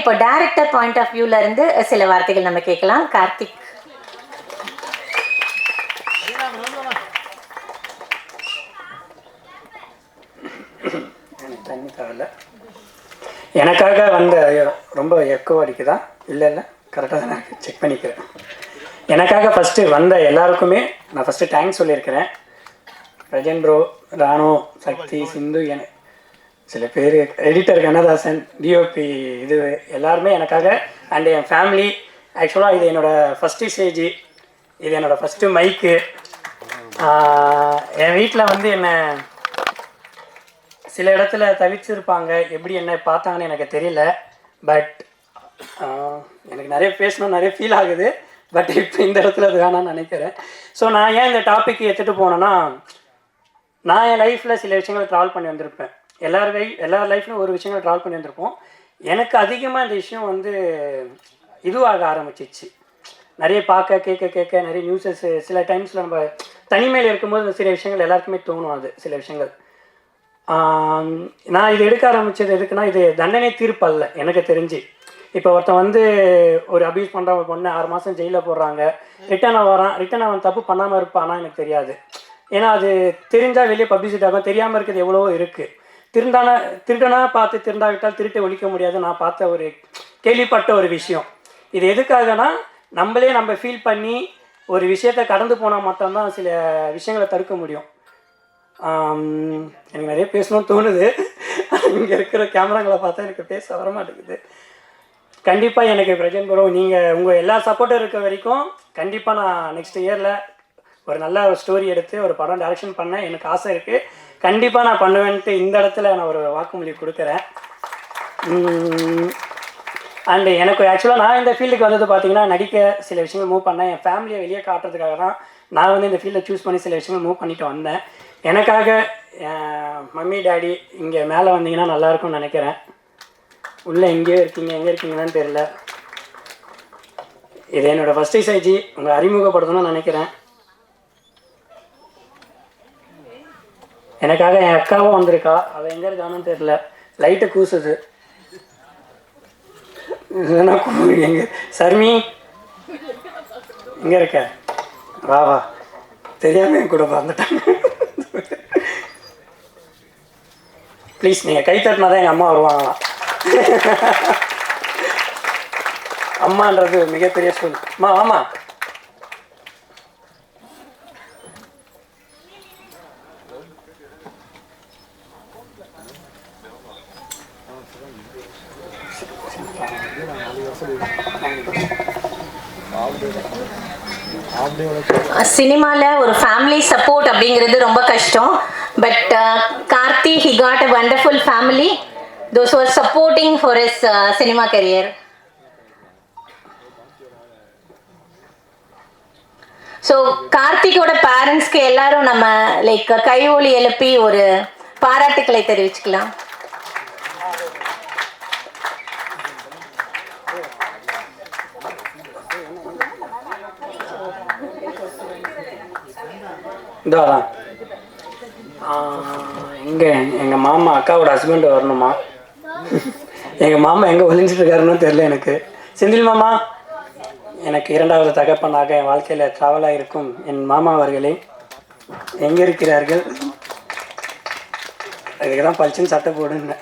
இப்போ director point of வியூல இருந்து சில வார்த்தைகள் நம்ம கேட்கலாம். கார்த்திக். தண்ணி தேவையில்ல. எனக்காக வந்த ரொம்ப எக்கோ அடிக்குதா? இல்லை இல்லை, கரெக்டாக தான் நான் செக் பண்ணிக்கிறேன். எனக்காக ஃபஸ்ட்டு வந்த எல்லாருக்குமே நான் ஃபஸ்ட்டு தேங்க்ஸ் சொல்லியிருக்கிறேன். ரஜன் ப்ரோ, ராணு, சக்தி, சிந்து, சில பேர், எடிட்டர் கண்ணதாசன், டிஓபி, இது எல்லாருமே எனக்காக, அண்ட் என் ஃபேமிலி. ஆக்சுவலாக இது என்னோடய ஃபஸ்ட்டு ஸ்டேஜ், இது என்னோடய ஃபஸ்ட்டு மைக்கு. என் வீட்டில் வந்து என்னை சில இடத்துல தவிர்த்திருப்பாங்க, எப்படி என்ன பார்த்தாங்கன்னு எனக்கு தெரியல. பட் எனக்கு நிறைய பேசணும், நிறைய ஃபீல் ஆகுது. பட் இப்போ இந்த இடத்துல அது வேணான்னு நினைக்கிறேன். ஸோ நான் ஏன் இந்த டாபிக் எடுத்துகிட்டு போனேன்னா, நான் என் லைஃப்பில் சில விஷயங்கள் ட்ராவல் பண்ணி வந்திருப்பேன். எல்லார் லைஃப்லையும் ஒரு விஷயங்கள் ட்ராவல் பண்ணி வந்திருப்போம். எனக்கு அதிகமாக இந்த விஷயம் வந்து இதுவாக ஆரம்பிச்சிச்சு. நிறைய பார்க்க கேட்க நிறைய நியூஸஸ், சில டைம்ஸில் நம்ம தனிமையில் இருக்கும்போது சில விஷயங்கள் எல்லாருக்குமே தோணும். அது சில விஷயங்கள் நான் இது எடுக்க ஆரம்பித்தது எதுக்குன்னா, இது தண்டனை தீர்ப்பு அல்ல எனக்கு தெரிஞ்சு. இப்போ ஒருத்தன் வந்து ஒரு அபியூஸ் பண்ணுற ஒரு பொண்ணு 6 மாதம் ஜெயிலில் போடுறாங்க, ரிட்டன் அவன் தப்பு பண்ணாமல் இருப்பானா எனக்கு தெரியாது. ஏன்னா அது தெரிஞ்சால் வெளியே பப்ளிசிட்டி ஆகும். தெரியாமல் இருக்கிறது எவ்வளவோ இருக்குது. திருடனாக பார்த்து திருந்தாவிட்டால் திருட்டை ஒழிக்க முடியாது. நான் பார்த்த ஒரு கேள்விப்பட்ட ஒரு விஷயம். இது எதுக்காகனா, நம்ம ஃபீல் பண்ணி ஒரு விஷயத்தை கடந்து போனால் மட்டும்தான் சில விஷயங்களை தடுக்க முடியும். எனக்கு நிறைய பேசணும்னு தோணுது. இங்கே இருக்கிற கேமராங்களை பார்த்தா எனக்கு பேச வர மாட்டேங்குது. கண்டிப்பாக எனக்கு பிரஜன் ப்ரோ, நீங்கள் உங்கள் எல்லா சப்போர்ட்டும் இருக்க வரைக்கும் கண்டிப்பாக நான் நெக்ஸ்ட் இயரில் ஒரு நல்ல ஒரு ஸ்டோரி எடுத்து ஒரு படம் டைரக்ஷன் பண்ண எனக்கு ஆசை இருக்குது. கண்டிப்பாக நான் பண்ணுவேன்ட்டு இந்த இடத்துல நான் ஒரு வாக்குமொழி கொடுக்குறேன். அண்டு எனக்கு ஆக்சுவலாக நான் இந்த ஃபீல்டுக்கு வந்தது பார்த்தீங்கன்னா, நடிக்க சில விஷயங்கள் மூவ் பண்ணேன். என் ஃபேமிலியை வெளியே காட்டுறதுக்காக தான் நான் வந்து இந்த ஃபீல்டை சூஸ் பண்ணி சில விஷயங்கள் மூவ் பண்ணிட்டு வந்தேன். எனக்காக மம்மி டேடி இங்கே மேலே வந்தீங்கன்னா நல்லாயிருக்கும்னு நினைக்கிறேன். உள்ளே எங்கே இருக்கீங்கன்னு தெரியல. இது என்னோடய ஃபஸ்ட்டு ஸ்டேஜ், உங்களை அறிமுகப்படுத்தணும்னு நினைக்கிறேன். எனக்காக என் அக்காவும் வந்திருக்கா. அவள் எங்கே இருக்கான்னு தெரியல, லைட்டை கூசுது. எங்கே சர்மி இங்கே இருக்க? வா தெரியாமல் என் கூட வந்துட்டாங்க. ப்ளீஸ் நீங்கள் கை தட்டினா தான் எங்கள் அம்மா வருவாங்களாம். அம்மான்றது மிகப்பெரிய சொல். அம்மா ஆமாம். சினிமாவில் ஒரு ஃபேமிலி சப்போர்ட் அப்படிங்கிறது ரொம்ப கஷ்டம். But Karthi, he got a wonderful family, those who are supporting for his cinema career. So கார்த்திகோட பேரண்ட்ஸ்க்கு எல்லாரும் நம்ம லைக் கை ஒலி எழுப்பி ஒரு பாராட்டுக்களை தெரிவிச்சுக்கலாம். இதான் எங்கள் மாமா அக்காவோட ஹஸ்பண்ட் வரணுமா? எங்கள் மாமா எங்கே ஒளிஞ்சிட்டு இருக்காருன்னு தெரியல எனக்கு. செந்தில் மாமா, எனக்கு 2வது தகப்பனாக என் வாழ்க்கையில் ட்ராவலாக இருக்கும் என் மாமா அவர்களே எங்கே இருக்கிறார்கள்? அதுக்கு தான் பளிச்சுன்னு சட்டை போடுங்க.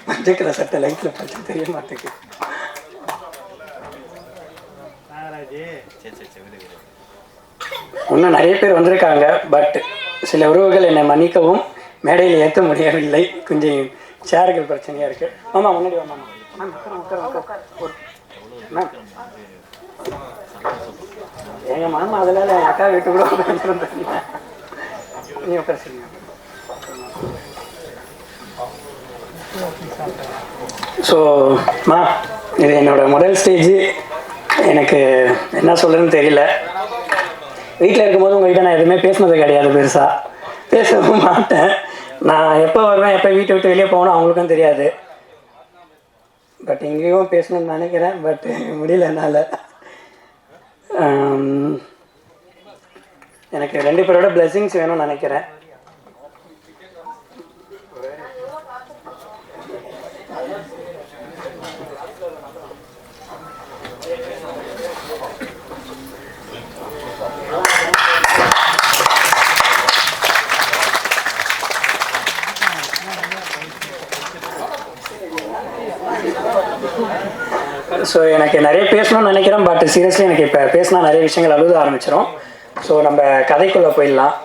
மஞ்சக்கிற சட்டை லைஃப்பில் பளிச்சுன்னு தெரிய மாட்டேங்குது. இன்னும் நிறைய பேர் வந்திருக்காங்க. பட் சில உறவுகள் என்னை மன்னிக்கவும், மேடையில் ஏற்ற முடியவில்லை. கொஞ்சம் சேர்கள் பிரச்சனையாக இருக்குது. மாமா முன்னாடி வா மாமா. மேம் எங்கள் மாமா அதெல்லாம் என் அக்கா வீட்டு கூட நீ உட்கார. ஸோ இது என்னோடய முதல் ஸ்டேஜ். எனக்கு என்ன சொல்கிறதுன்னு தெரியல. வீட்டில் இருக்கும்போது உங்கள்கிட்ட நான் எதுவுமே பேசினது கிடையாது, பெருசாக பேசவும் மாட்டேன். நான் எப்போ வருவேன், எப்போ வீட்டை விட்டு வெளியே போகணும் அவங்களுக்கும் தெரியாது. பட் இங்கேயும் பேசணும்னு நினைக்கிறேன், பட் முடியல என்னால். எனக்கு 2 பேரோட பிளெஸிங்ஸ் வேணும்னு நினைக்கிறேன். ஸோ எனக்கு நிறைய பேசணும்னு நினைக்கிறேன், பட் சீரியஸ்லி எனக்கு இப்போ பேசினா நிறைய விஷயங்கள் அழுத ஆரம்பிச்சிடும். ஸோ நம்ம கதைக்குள்ளே போயிடலாம்.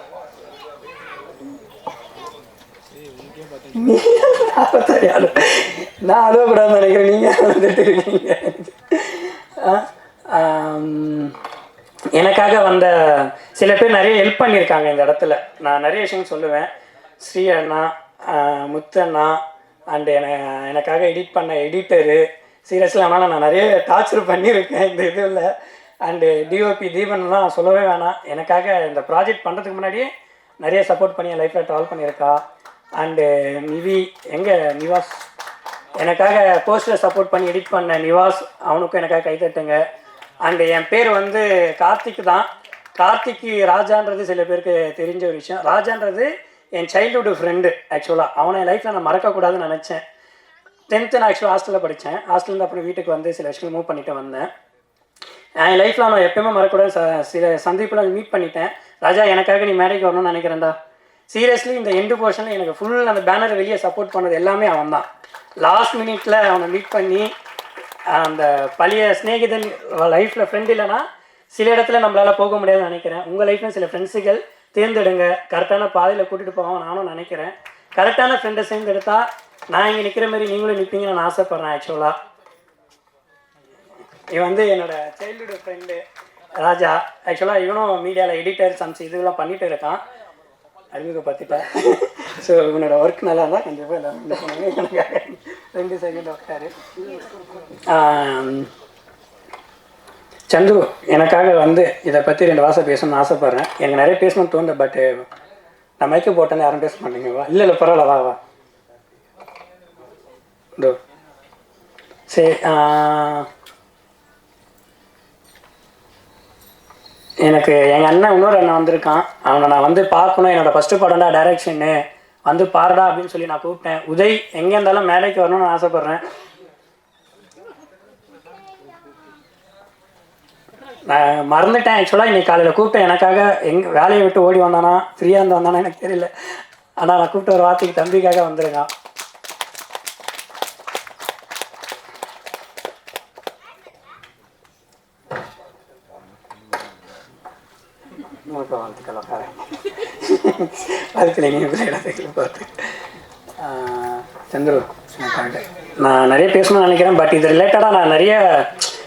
நான் அழுவக்கூடாதுன்னு நினைக்கிறேன், நீங்கள் அழுதுட்டு இருக்கீங்க. எனக்காக வந்த சில பேர் நிறைய ஹெல்ப் பண்ணியிருக்காங்க இந்த இடத்துல. நான் நிறைய விஷயம் சொல்லுவேன். ஸ்ரீ அண்ணா, முத்து அண்ணா, அண்டு எனக்காக எடிட் பண்ண எடிட்டரு, சீரியஸ்லி ஆனால் நான் நிறைய டார்ச்சர் பண்ணியிருக்கேன் இந்த இதில். அண்டு டிஓபி தீபன்லாம் சொல்லவே வேணாம், எனக்காக இந்த ப்ராஜெக்ட் பண்ணுறதுக்கு முன்னாடியே நிறைய சப்போர்ட் பண்ணி என் லைஃப்பில் ட்ராவல் பண்ணியிருக்கா. அண்டு நிவி, எங்கே நிவாஸ், எனக்காக போஸ்டர் சப்போர்ட் பண்ணி எடிட் பண்ண நிவாஸ், அவனுக்கும் எனக்காக கைத்தட்டுங்க. அண்டு என் பேர் வந்து கார்த்திக் தான். கார்த்திக்கு ராஜான்றது சில பேருக்கு தெரிஞ்ச ஒரு விஷயம். ராஜான்றது என் சைல்டுஹுட் ஃப்ரெண்டு. ஆக்சுவலாக அவனை என் லைஃப்பில் நான் மறக்கக்கூடாதுன்னு நினச்சேன். 10th நான் ஆக்சுவலாக ஹாஸ்டலில் படித்தேன். ஹாஸ்டலேருந்து அப்புறம் வீட்டுக்கு வந்து சில விஷயங்கள் மூவ் பண்ணிட்டு வந்தேன். என் லைஃப்பில் நான் எப்பயுமே மறக்கக்கூடாது. சில சந்திப்பில் மீட் பண்ணிட்டேன். ராஜா, எனக்காக நீ மேடைக்கு வரணும்னு நினைக்கிறேன்டா. சீரியஸ்லி இந்த எண்டு போர்ஷனில் எனக்கு ஃபுல் அந்த பேனர் வெளியே சப்போர்ட் பண்ணது எல்லாமே அவன் தான். லாஸ்ட் மினிட்ல அவனை மீட் பண்ணி அந்த பழைய ஸ்நேகிதன் லைஃப்பில் ஃப்ரெண்ட் இல்லைன்னா சில இடத்துல நம்மளால் போக முடியாதுன்னு நினைக்கிறேன். உங்கள் லைஃப்பில் சில ஃப்ரெண்ட்ஸுகள் தேர்ந்தெடுங்க, கரெக்டான பாதையில் கூட்டிகிட்டு போவாங்க நானும் நினைக்கிறேன். கரெக்டான ஃப்ரெண்டை சேர்ந்தெடுத்தா நான் இங்கே நிற்கிற மாதிரி நீங்களும் நிற்பீங்கன்னு நான் ஆசைப்பட்றேன். ஆக்சுவலாக இவன் வந்து என்னோடய சைல்டுஹுட் ஃப்ரெண்டு ராஜா. ஆக்சுவலாக இவனும் மீடியாவில் எடிட்டர் சம்ஸ் இதெல்லாம் பண்ணிகிட்டு இருக்கான். அறிமுகப்படுத்திட்டேன். ஸோ இவனோட ஒர்க் நல்லா இருந்தால் கண்டிப்பாக எல்லாரும் 2 செகண்ட் உட்காரு. சந்துரு, எனக்காக வந்து இதை பற்றி 2 வார்த்தை பேசணும்னு ஆசைப்பட்றேன். எனக்கு நிறைய பேசணும்னு தோணுது, பட்டு நான் மைக்கு போட்டேன்னு யாரும் பேச மாட்டேங்க. வா, இல்லை பரவாயில்ல, வா வா. இதோ சரி. எனக்கு எங்கள் அண்ணன் இன்னொரு அண்ணன் வந்திருக்கான். அவனை நான் வந்து பார்க்கணும், என்னோடய ஃபஸ்ட்டு படம்டா டைரக்ஷன்னு, வந்து பாருடா அப்படின்னு சொல்லி நான் கூப்பிட்டேன். உதய், எங்கே இருந்தாலும் மேடைக்கு வரணும்னு நான் ஆசைப்பட்றேன். நான் மறந்துட்டேன் ஆக்சுவலாக. இன்றைக்கி காலையில் கூப்பிட்டேன், எனக்காக வேலையை விட்டு ஓடி வந்தானா ஃப்ரீயாக இருந்து வந்தானா எனக்கு தெரியல. ஆனால் நான் கூப்பிட்ட ஒரு வார்த்தைக்கு தம்பிக்காக வந்துருக்கான். சந்திரு, நான் நிறைய பேசணும்னு நினைக்கிறேன், பட் இது ரிலேட்டடாக நான் நிறைய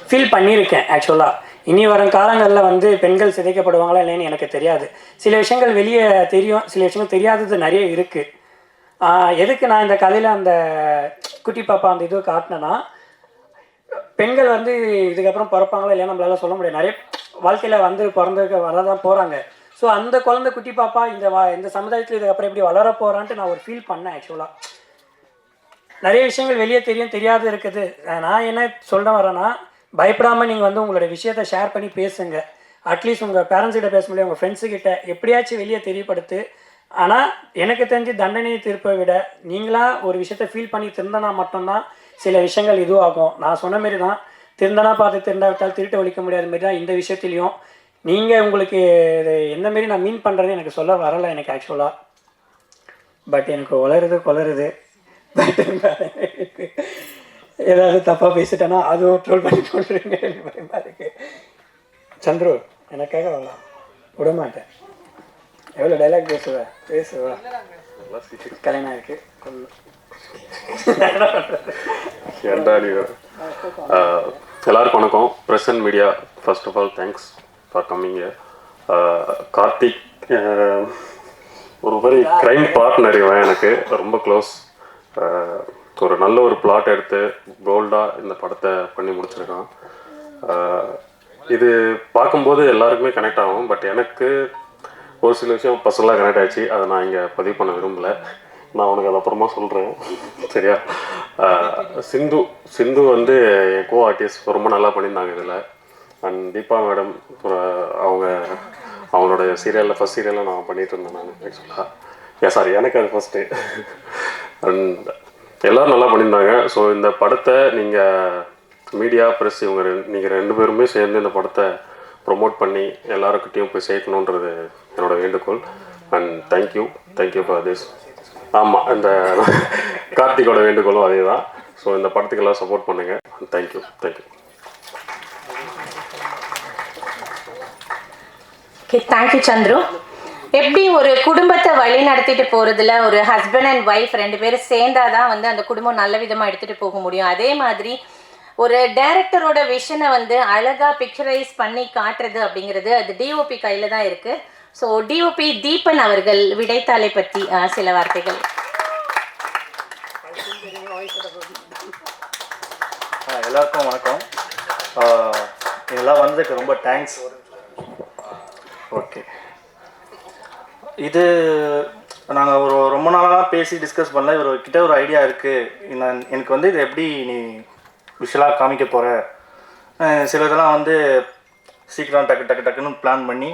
ஃபீல் பண்ணியிருக்கேன். ஆக்சுவலாக இனி வரும் காலங்களில் வந்து பெண்கள் சிதைக்கப்படுவாங்களா இல்லைன்னு எனக்கு தெரியாது. சில விஷயங்கள் வெளியே தெரியும், சில விஷயங்கள் தெரியாதது நிறைய இருக்குது. எதுக்கு நான் இந்த கதையில் அந்த குட்டி பாப்பா அந்த இது காட்டினேன்னா, பெண்கள் வந்து இதுக்கப்புறம் பிறப்பாங்களா இல்லையா நம்மளால சொல்ல முடியாது. நிறைய வாழ்க்கையில் வந்து வரதான் போகிறாங்க. ஸோ அந்த குழந்தை குட்டி பாப்பா இந்த சமுதாயத்தில் இதுக்கப்புறம் எப்படி வளர போகிறான்ட்டு நான் ஒரு ஃபீல் பண்ணேன். ஆக்சுவலாக நிறைய விஷயங்கள் வெளியே தெரியாது இருக்குது. நான் என்ன சொல்ல வரேன்னா, பயப்படாமல் நீங்கள் வந்து உங்களோட விஷயத்தை ஷேர் பண்ணி பேசுங்க. அட்லீஸ்ட் உங்கள் பேரண்ட்ஸ்கிட்ட பேச முடியும், உங்கள் ஃப்ரெண்ட்ஸுக்கிட்ட எப்படியாச்சும் வெளியே தெரியப்படுத்து. ஆனால் எனக்கு தெரிஞ்சு தண்டனையை திருப்பை விட நீங்களாக ஒரு விஷயத்தை ஃபீல் பண்ணி திருந்தனா மட்டும்தான் சில விஷயங்கள் இதுவாகும். நான் சொன்ன மாரி தான், திருந்தனா பார்த்து திருந்தாவிட்டால் திருட்ட ஒழிக்க முடியாத மாரி தான் இந்த விஷயத்துலையும். நீங்கள் உங்களுக்கு இது எந்த மாரி நான் மீன் பண்ணுறது எனக்கு சொல்ல வரலை எனக்கு ஆக்சுவலாக. பட் எனக்கு கொளருது. பட் ஏதாவது தப்பாக பேசிட்டேன்னா அதுவும் ட்ரோல் பண்ணி கொண்டுருங்க பயமாக இருக்கு. சந்துரு, எனக்காக வரலாம், விடமாட்டேன். எவ்வளோ டைலாக் பேசுவா கல்யாணம் இருக்கு. எல்லாருக்கும் வணக்கம். Press and media, first of all thanks for coming. Karthik ஒரு மாதிரி க்ரைம் பார்ட்னர், இவன் எனக்கு ரொம்ப க்ளோஸ். ஒரு நல்ல ஒரு பிளாட் எடுத்து போல்டாக இந்த படத்தை பண்ணி முடிச்சிருக்கான். இது பார்க்கும்போது எல்லாருக்குமே கனெக்ட் ஆகும். பட் எனக்கு ஒரு சில விஷயம் பர்சனலாக கனெக்ட் ஆகிடுச்சு, அதை நான் இங்கே பதிவு பண்ண விரும்பலை. நான் உனக்கு அது அப்புறமா சொல்கிறேன், சரியா? சிந்து வந்து என் கோ ஆர்டிஸ்ட் ரொம்ப நல்லா பண்ணியிருந்தாங்க இதில். அண்ட் தீபா மேடம் அவங்களோட சீரியலில் ஃபஸ்ட் சீரியலில் நான் பண்ணிகிட்டு இருந்தேன் நான் ஆக்சுவலாக. எனக்கு அது ஃபஸ்ட்டு. அண்ட் எல்லோரும் நல்லா பண்ணியிருந்தாங்க. ஸோ இந்த படத்தை நீங்கள் மீடியா ப்ரெஸ் நீங்கள் 2 பேருமே சேர்ந்து இந்த படத்தை ப்ரொமோட் பண்ணி எல்லாருக்கிட்டையும் போய் சேர்க்கணுன்றது என்னோடய வேண்டுகோள். And thank you for this. ஆமாம், இந்த கார்த்திகோட வேண்டுகோளும் அதே தான். ஸோ இந்த படத்துக்கு எல்லாம் சப்போர்ட் பண்ணுங்கள். தேங்க்யூ. Okay, thank you Chandru. எப்படி ஒரு குடும்பத்தை வழி நடத்திட்டு போகிறதுல ஒரு ஹஸ்பண்ட் அண்ட் ஒய்ஃப் 2 பேரும் சேர்ந்தாதான் வந்து அந்த குடும்பம் நல்ல விதமாக எடுத்துகிட்டு போக முடியும். அதே மாதிரி ஒரு டைரக்டரோட விஷனை வந்து அழகாக பிக்சரைஸ் பண்ணி காட்டுறது அப்படிங்கிறது அது டிஓபி கையில் தான் இருக்குது. ஸோ டிஓபி தீபன் அவர்கள் விடைத்தாளை பற்றி சில வார்த்தைகள். எல்லாருக்கும் வணக்கம். இதெல்லாம் வந்ததுக்கு ரொம்ப தேங்க்ஸ். ஓகே, இது நாங்கள் ரொம்ப நாளாக பேசி டிஸ்கஸ் பண்ணல. இவர்கிட்ட ஒரு ஐடியா இருக்குது, எனக்கு வந்து இது எப்படி நீ விஷுவலாக காமிக்க போகிற, சில இதெல்லாம் வந்து சீக்கிரம் டக்குன்னு பிளான் பண்ணி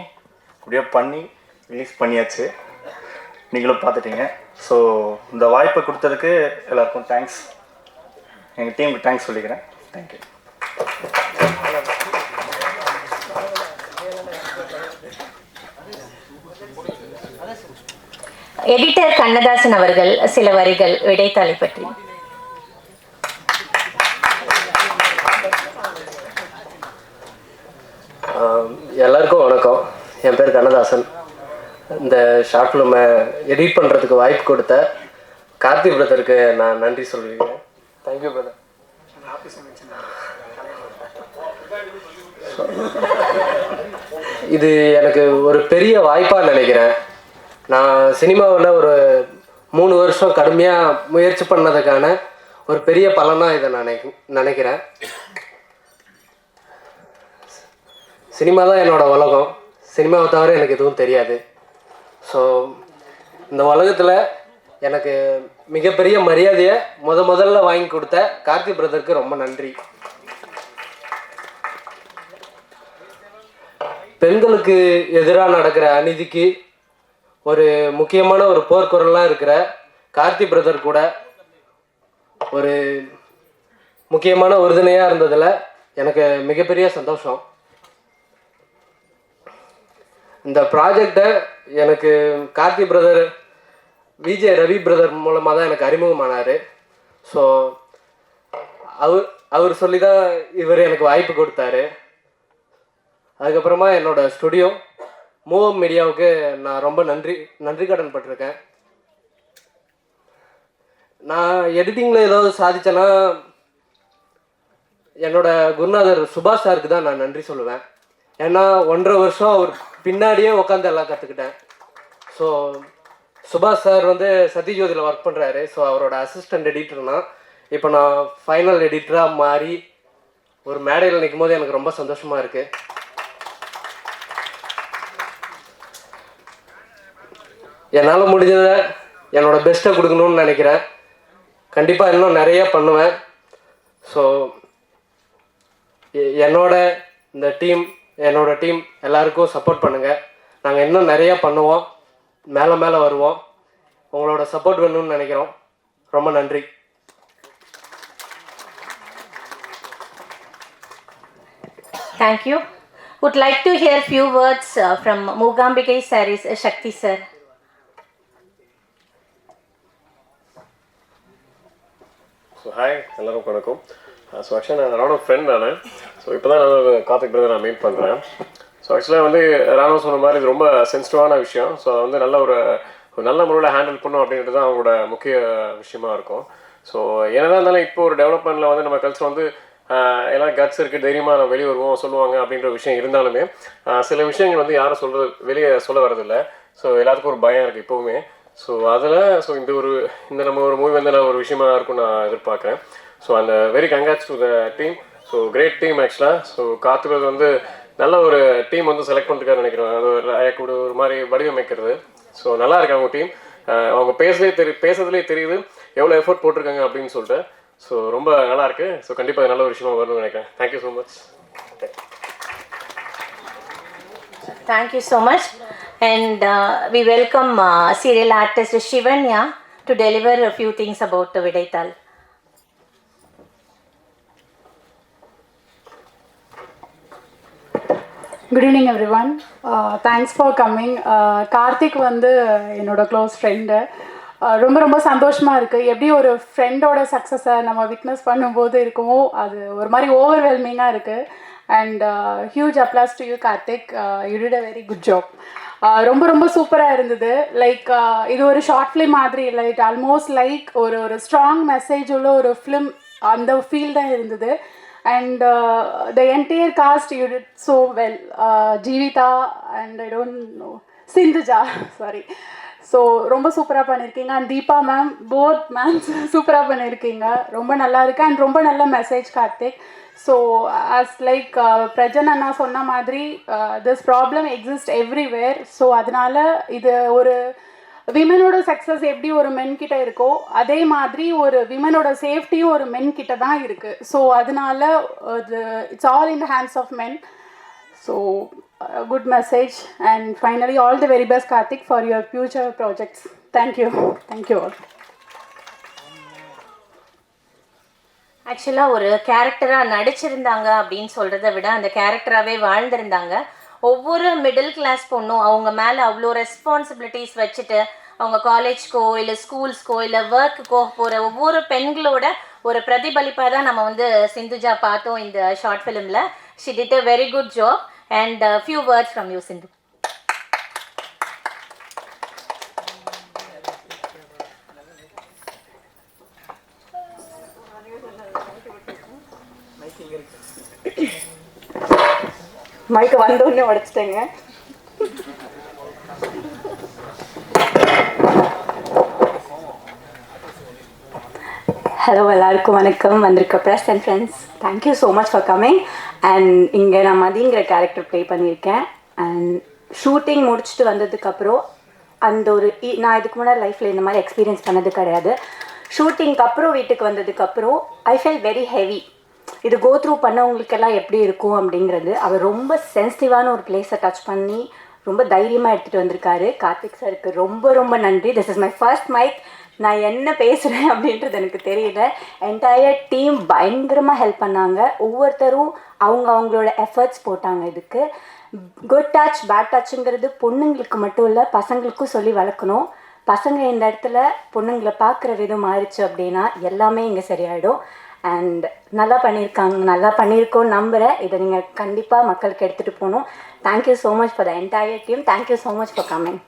அப்படியே பண்ணி ரிலீஸ் பண்ணியாச்சு. நீங்களும் பார்த்துட்டீங்க. ஸோ இந்த வாய்ப்பை கொடுத்ததுக்கு எல்லாருக்கும் தேங்க்ஸ். எங்கள் டீமுக்கு தேங்க்ஸ் சொல்லிக்கிறேன். தேங்க்யூ. எடிட்டர் கண்ணதாசன் அவர்கள் சில வரிகள் விடைத்தாளை பற்றி. எல்லாருக்கும் வணக்கம். என் பேர் கண்ணதாசன். இந்த ஷார்ட் ஃபிலிமை எடிட் பண்ணுறதுக்கு வாய்ப்பு கொடுத்த கார்த்தி பிரதருக்கு நான் நன்றி சொல்லியிருக்கேன். Thank you brother. இது எனக்கு ஒரு பெரிய வாய்ப்பாக நினைக்கிறேன். நான் சினிமாவில் ஒரு 3 வருஷம் கடுமையாக முயற்சி பண்ணதுக்கான ஒரு பெரிய பலனாக இதை நினைக்கிறேன். சினிமா தான் என்னோடய உலகம். சினிமாவை தவிர எனக்கு எதுவும் தெரியாது. ஸோ இந்த உலகத்தில் எனக்கு மிகப்பெரிய மரியாதையை முதல்ல வாங்கி கொடுத்த கார்த்தி பிரதருக்கு ரொம்ப நன்றி. பெண்களுக்கு எதிராக நடக்கிற அநீதிக்கு ஒரு முக்கியமான ஒரு போர்க்குரலாக இருக்கிற கார்த்தி பிரதர் கூட ஒரு முக்கியமான உறுதுணையாக இருந்ததில் எனக்கு மிகப்பெரிய சந்தோஷம். இந்த ப்ராஜெக்டை எனக்கு கார்த்தி பிரதர் விஜய் ரவி பிரதர் மூலமாக தான் எனக்கு அறிமுகமானார். ஸோ அவர் சொல்லி தான் இவர் எனக்கு வாய்ப்பு கொடுத்தாரு. அதுக்கப்புறமா என்னோடய ஸ்டுடியோ மூவ் மீடியாவுக்கு நான் ரொம்ப நன்றி கடன் பட்டிருக்கேன். நான் எடிட்டிங்கில் ஏதாவது சாதிச்சேன்னா என்னோடய குருநாதர் சுபாஷ் சாருக்கு தான் நான் நன்றி சொல்லுவேன். ஏன்னா 1.5 வருஷம் அவர் பின்னாடியே உட்காந்து எல்லாம் கற்றுக்கிட்டேன். ஸோ சுபாஷ் சார் வந்து சத்யஜோதியில் ஒர்க் பண்ணுறாரு. ஸோ அவரோட அசிஸ்டண்ட் எடிட்டர்னா இப்போ நான் ஃபைனல் எடிட்டராக மாறி ஒரு மேடையில் நிற்கும் போது எனக்கு ரொம்ப சந்தோஷமாக இருக்குது. என்னால் முடிஞ்சதை என்னோடய பெஸ்ட்டை கொடுக்கணும்னு நினைக்கிறேன். கண்டிப்பாக இன்னும் நிறைய பண்ணுவேன். ஸோ என்னோட டீம் எல்லாருக்கும் சப்போர்ட் பண்ணுங்கள். நாங்கள் இன்னும் நிறையா பண்ணுவோம், மேலே வருவோம். உங்களோட சப்போர்ட் வேணும்னு நினைக்கிறோம். ரொம்ப நன்றி. Thank you. Would like to hear few words from Moogambikai Sarees Shakti sir. So hi, எல்லாருக்கும் வணக்கம். ஸோ ஆக்சுவலாக நான் ராணுவ ஃப்ரெண்ட் நான். ஸோ இப்போ தான் நான் கார்த்திக் பிரதர் நான் மீட் பண்ணுறேன். ஸோ ஆக்சுவலாக வந்து ராணுவ சொன்ன மாதிரி இது ரொம்ப சென்சிட்டிவான விஷயம். ஸோ அதை வந்து நல்ல முறையில் ஹேண்டில் பண்ணும் அப்படின்றது தான் அவங்களோட முக்கிய விஷயமா இருக்கும். ஸோ என்னதான் இருந்தாலும் இப்போ ஒரு டெவலப்மெண்ட்டில் வந்து நம்ம கல்ச்சர் வந்து எல்லாம் கட்ஸ் இருக்குது, தைரியமாக நம்ம வெளியே வருவோம் சொல்லுவாங்க அப்படின்ற விஷயம் இருந்தாலுமே சில விஷயங்கள் வந்து யாரும் வெளியே சொல்ல வரதில்லை. ஸோ எல்லாத்துக்கும் ஒரு பயம் இருக்குது இப்போவுமே. ஸோ அதில் இந்த நம்ம ஒரு மூவி வந்து நான் ஒரு விஷயமா இருக்கும்னு நான் எதிர்பார்க்குறேன். ஸோ அந்த very congrats to the team. So great team ஆக்சுவலாக. ஸோ கார்த்திக் வந்து நல்ல ஒரு டீம் வந்து செலக்ட் பண்ணிருக்காரு நினைக்கிறேன். அது ஒரு மாதிரி வடிவமைக்கிறது. ஸோ நல்லா இருக்கு அவங்க டீம். அவங்க பேசுறதுலேயே தெரியுது எவ்வளோ எஃபோர்ட் போட்டிருக்காங்க அப்படின்னு சொல்லிட்டு. ஸோ ரொம்ப நல்லா இருக்கு. ஸோ கண்டிப்பாக நல்ல ஒரு விஷயமா வரும்னு நினைக்கிறேன். Thank you so much. Thank you so much. And we welcome serial artist Shivanya to deliver a few things about Vidaital. Good evening everyone. Thanks for coming. Karthik வந்து என்னோட க்ளோஸ் ஃப்ரெண்டு. ரொம்ப ரொம்ப சந்தோஷமாக இருக்குது. எப்படி ஒரு ஃப்ரெண்டோட சக்ஸஸை நம்ம விட்னஸ் பண்ணும்போது இருக்குமோ அது ஒரு மாதிரி ஓவர்வெல்மிங்காக இருக்குது. And huge applause to you Karthik, you did a very good job. ரொம்ப ரொம்ப சூப்பராக இருந்தது. லைக் இது ஒரு ஷார்ட் ஃபிலிம் மாதிரி இல்லை, இட் ஆல்மோஸ்ட் லைக் ஒரு ஸ்ட்ராங் மெசேஜ் உள்ள ஒரு ஃபிலிம் அந்த ஃபீல் தான் இருந்தது. And the entire cast you did so well. Jeevitha and I don't know Sindhuja sorry. So ரொம்ப சூப்பராக பண்ணியிருக்கீங்க. And Deepa ma'am, both ma'ams சூப்பராக பண்ணியிருக்கீங்க. ரொம்ப நல்லா இருக்கு அண்ட் ரொம்ப நல்ல message Karthik. So as like Prajan அண்ணா சொன்ன மாதிரி this problem exist everywhere. So அதனால இது ஒரு விமனோட சக்ஸஸ் எப்படி ஒரு மென் கிட்ட இருக்கோ அதே மாதிரி ஒரு விமனோட சேஃப்டியும் ஒரு மென் கிட்ட தான் இருக்குது. ஸோ அதனால it's all in the hands of men. So good message and finally all the very best Karthik for your future projects. Thank you all. ஆக்சுவலாக ஒரு கேரக்டராக நடிச்சிருந்தாங்க அப்படின்னு சொல்கிறத விட அந்த கேரக்டராகவே வாழ்ந்திருந்தாங்க. ஒவ்வொரு மிடில் கிளாஸ் பொண்ணும் அவங்க மேலே அவ்வளோ ரெஸ்பான்சிபிலிட்டிஸ் வச்சுட்டு அவங்க காலேஜ்க்கோ இல்லை ஸ்கூல்ஸ்க்கோ இல்லை ஒர்க்குக்கோ போகிற ஒவ்வொரு பெண்களோட ஒரு பிரதிபலிப்பாக தான் நம்ம வந்து சிந்துஜா பார்த்தோம் இந்த ஷார்ட் ஃபிலிமில். She did a very good job and few words from you Sindhu. மைக்கு வந்தோடனே உடைச்சிட்டேங்க. ஹலோ, எல்லாருக்கும் வணக்கம். வந்திருக்க press and friends, thank you so much for coming. And இங்கே நான் மதிங்கிற கேரக்டர் ப்ளே பண்ணியிருக்கேன். அண்ட் ஷூட்டிங் முடிச்சுட்டு வந்ததுக்கப்புறம் அந்த ஒரு நான் இதுக்கு முன்னாடி லைஃப்பில் இந்த மாதிரி எக்ஸ்பீரியன்ஸ் பண்ணது கிடையாது. ஷூட்டிங்க்கு அப்புறம் வீட்டுக்கு வந்ததுக்கப்புறம் ஐ ஃபெல் வெரி ஹெவி. இது கோ த்ரூ பண்ணவங்களுக்கெல்லாம் எப்படி இருக்கும் அப்படிங்கிறது. அவர் ரொம்ப சென்சிட்டிவான ஒரு பிளேஸை டச் பண்ணி ரொம்ப தைரியமாக எடுத்துகிட்டு வந்திருக்காரு. கார்த்திக் சாருக்கு ரொம்ப ரொம்ப நன்றி. This is my first mic. நான் என்ன பேசுகிறேன் அப்படின்றது எனக்கு தெரியல. என்டையர் டீம் பயங்கரமாக ஹெல்ப் பண்ணாங்க. ஒவ்வொருத்தரும் அவங்களோட எஃபர்ட்ஸ் போட்டாங்க இதுக்கு. குட் டச் பேட் டச்சுங்கிறது பொண்ணுங்களுக்கு மட்டும் இல்லை, பசங்களுக்கும் சொல்லி வளர்க்கணும். பசங்க இந்த இடத்துல பொண்ணுங்களை பார்க்குற விதம் மாறிச்சு அப்படின்னா எல்லாமே இங்கே சரியாயிடும். அண்ட் நல்லா பண்ணியிருக்கோன்னு நம்புகிறேன். இதை நீங்கள் கண்டிப்பாக மக்களுக்கு எடுத்துகிட்டு போகணும். Thank you so much for the entire team. Thank you so much for coming.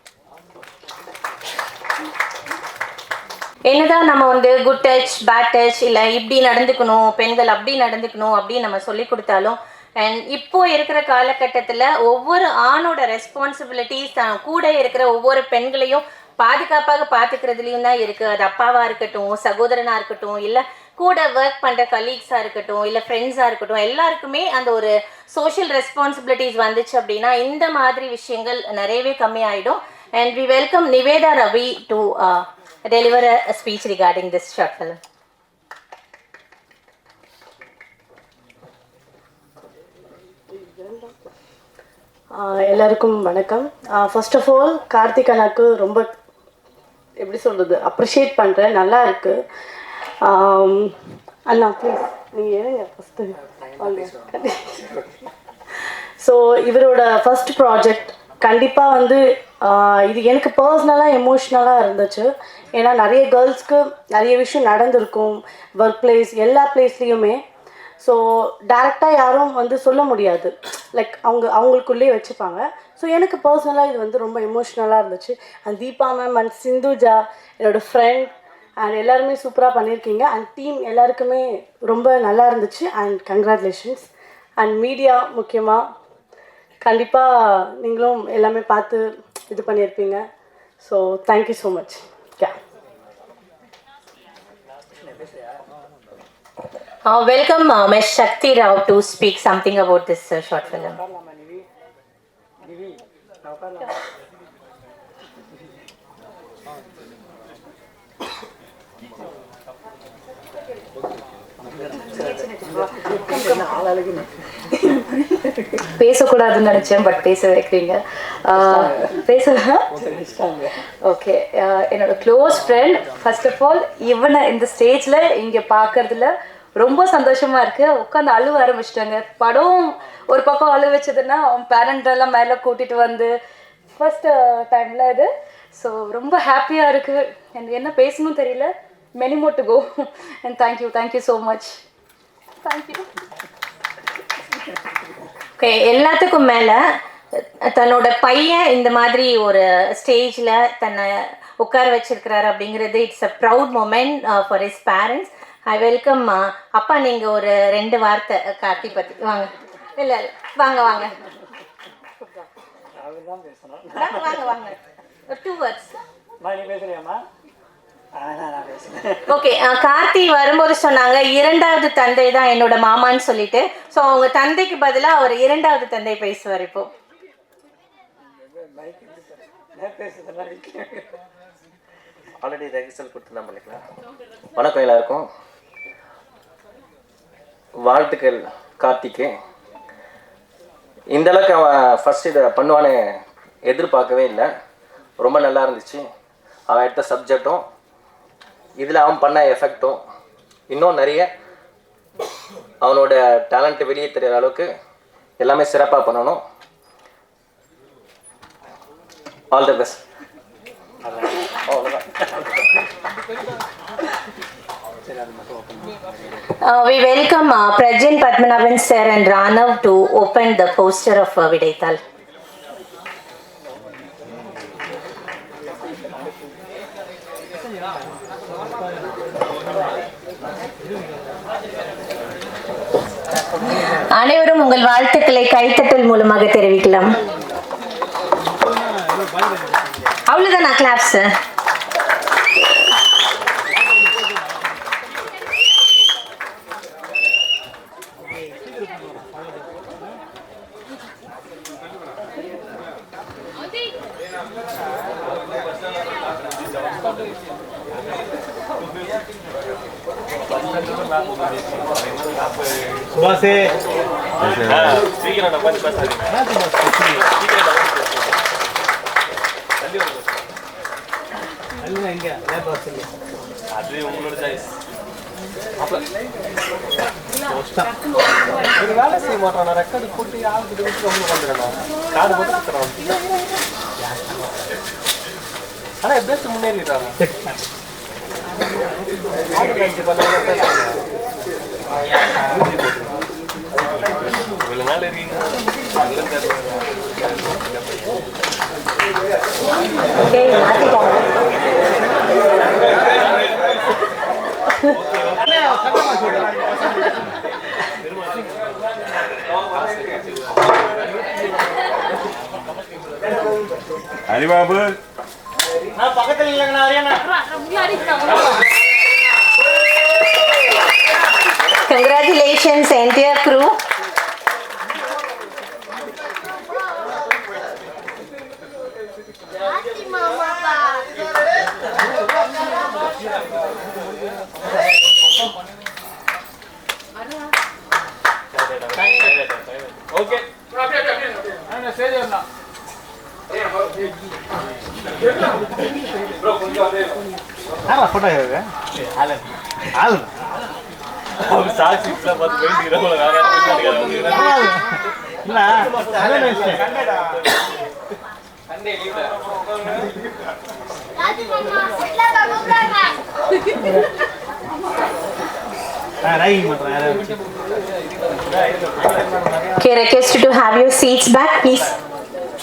என்னதான் நம்ம வந்து குட் டச் பேட் டச் இல்லை இப்படி நடந்துக்கணும், பெண்கள் அப்படி நடந்துக்கணும் அப்படின்னு நம்ம சொல்லி கொடுத்தாலும் அண்ட் இப்போ இருக்கிற காலகட்டத்தில் ஒவ்வொரு ஆணோட ரெஸ்பான்சிபிலிட்டிஸ் தான் கூட இருக்கிற ஒவ்வொரு பெண்களையும் பாதுகாப்பாக பார்த்துக்கிறதுலையும் தான் இருக்குது. அது அப்பாவாக இருக்கட்டும், சகோதரனாக இருக்கட்டும், இல்லை கூட ஒர்க் பண்ணுற கலீக்ஸாக இருக்கட்டும், இல்லை ஃப்ரெண்ட்ஸாக இருக்கட்டும், எல்லாருக்குமே அந்த ஒரு சோஷியல் ரெஸ்பான்சிபிலிட்டிஸ் வந்துச்சு அப்படின்னா இந்த மாதிரி விஷயங்கள் நிறையவே கம்மியாயிடும். And we welcome Nivetha Ravi to deliver a speech regarding this short film. எல்லாருக்கும் வணக்கம். ஃபர்ஸ்ட் ஆஃப் ஆல் கார்த்திக் அண்ணாக்கு ரொம்ப எப்படி சொல்கிறது அப்ரிஷியேட் பண்ணுறேன். நல்லா இருக்கு அண்ணா, ப்ளீஸ் நீங்கள் ஏனுங்க ஃபஸ்ட்டு. ஸோ இவரோட ஃபர்ஸ்ட் ப்ராஜெக்ட் கண்டிப்பாக வந்து இது எனக்கு பர்சனலாக எமோஷ்னலாக இருந்துச்சு. ஏன்னா நிறைய கேர்ள்ஸ்க்கு நிறைய விஷயம் நடந்திருக்கும் ஒர்க் பிளேஸ் எல்லா பிளேஸ்லேயுமே. ஸோ டேரெக்டாக யாரும் வந்து சொல்ல முடியாது, லைக் அவங்களுக்குள்ளே வச்சுப்பாங்க. ஸோ எனக்கு பர்சனலாக இது வந்து ரொம்ப எமோஷ்னலாக இருந்துச்சு. And Deepa ma'am and Sindhuja என்னோடய ஃப்ரெண்ட் அண்ட் எல்லாருமே சூப்பராக பண்ணியிருக்கீங்க. அண்ட் டீம் எல்லாருக்குமே ரொம்ப நல்லா இருந்துச்சு. And congratulations. அண்ட் மீடியா முக்கியமாக கண்டிப்பாக நீங்களும் எல்லாமே பார்த்து இது பண்ணியிருப்பீங்க. So thank you so much. Welcome Ms. Shakti Rao to speak something about this short film. பேசக்கூடாதுன்னு நினச்சேன், பட் பேச வைக்கிறீங்க. ஓகே, என்னோட close friend. First of all இவனை இந்த ஸ்டேஜில் இங்கே பார்க்கறதுல ரொம்ப சந்தோஷமாக இருக்குது. உட்காந்து அழுவ ஆரம்பிச்சிட்டாங்க. படம் ஒரு பக்கம் அழுவ வச்சதுன்னா அவன் பேரண்டெல்லாம் மேலே கூட்டிகிட்டு வந்து ஃபர்ஸ்ட் டைமில் இது ஸோ ரொம்ப ஹாப்பியாக இருக்குது. எனக்கு என்ன பேசணும் தெரியல. Many more to go. And thank you so much. Thank you. Okay, எல்லாத்துக்கும் மேலே தன்னோட பையன் இந்த மாதிரி ஒரு ஸ்டேஜில் தன்னை உட்கார வச்சிருக்கிறாரு அப்படிங்கிறது it's a proud moment for his parents. I welcome. அப்பா, நீங்கள் ஒரு 2 வார்த்தை கார்த்தி பற்றி வாங்க. இல்லை வாங்க வாங்க வாங்க வாங்க ஒரு 2 words. நீ பேசுறியாம்மா? நான் பேசுறேன். ஓகே, கார்த்தி வரும்போது சொன்னாங்க 2வது தந்தை தான் என்னோட மாமான்னு சொல்லிட்டு. ஸோ அவங்க தந்தைக்கு பதிலாக அவர் 2வது தந்தை பேசுவார் இப்போ. ஆல்ரெடி ரெஜிஸ்டர் கொடுத்து தான் பண்ணிக்கலாம். வணக்கம் எல்லாருக்கும். வாழ்த்துக்கள் கார்த்திக்கு. இந்தளவுக்கு அவன் ஃபஸ்ட் இதை பண்ணுவான்னு எதிர்பார்க்கவே இல்லை. ரொம்ப நல்லா இருந்துச்சு. அவன் எடுத்த சப்ஜெக்டும் இதில் அவன் பண்ண எஃபெக்டும் இன்னும் நிறைய அவனோட டேலண்ட்டு வெளியே தெரிகிற அளவுக்கு எல்லாமே சிறப்பாக பண்ணணும். All the best. We welcome Prajan Padmanabhan sir and Ranav to open the poster of Vidaital. அனைவரும் உங்கள் வாழ்த்துக்களை கைத்தட்டல் மூலமாக தெரிவிக்கலாம். அவ்வளவுதான் கிளாப்ஸ். சுபாஷே அது உங்களோட சாய்ஸ். ஒரு வேலை செய்ய மாட்டான். ரெக்கார்டு போட்டு ஆளுக்கு ரொம்ப வந்துடணும். கார்டு போட்டு ஆனால் எப்படியாச்சும் முன்னேறிடுறாங்க. இவ்வளோ நாள் இருக்கீங்க. ஹரிபாபு பக்கத்தில் இல்லைங்கண்ணா. Congratulations, entire crew. Okay photo அவர் சாக்ஸிஸ்ல பார்த்து வேண்டிக்கிறவங்கள Okay, request you to have your seats back, please.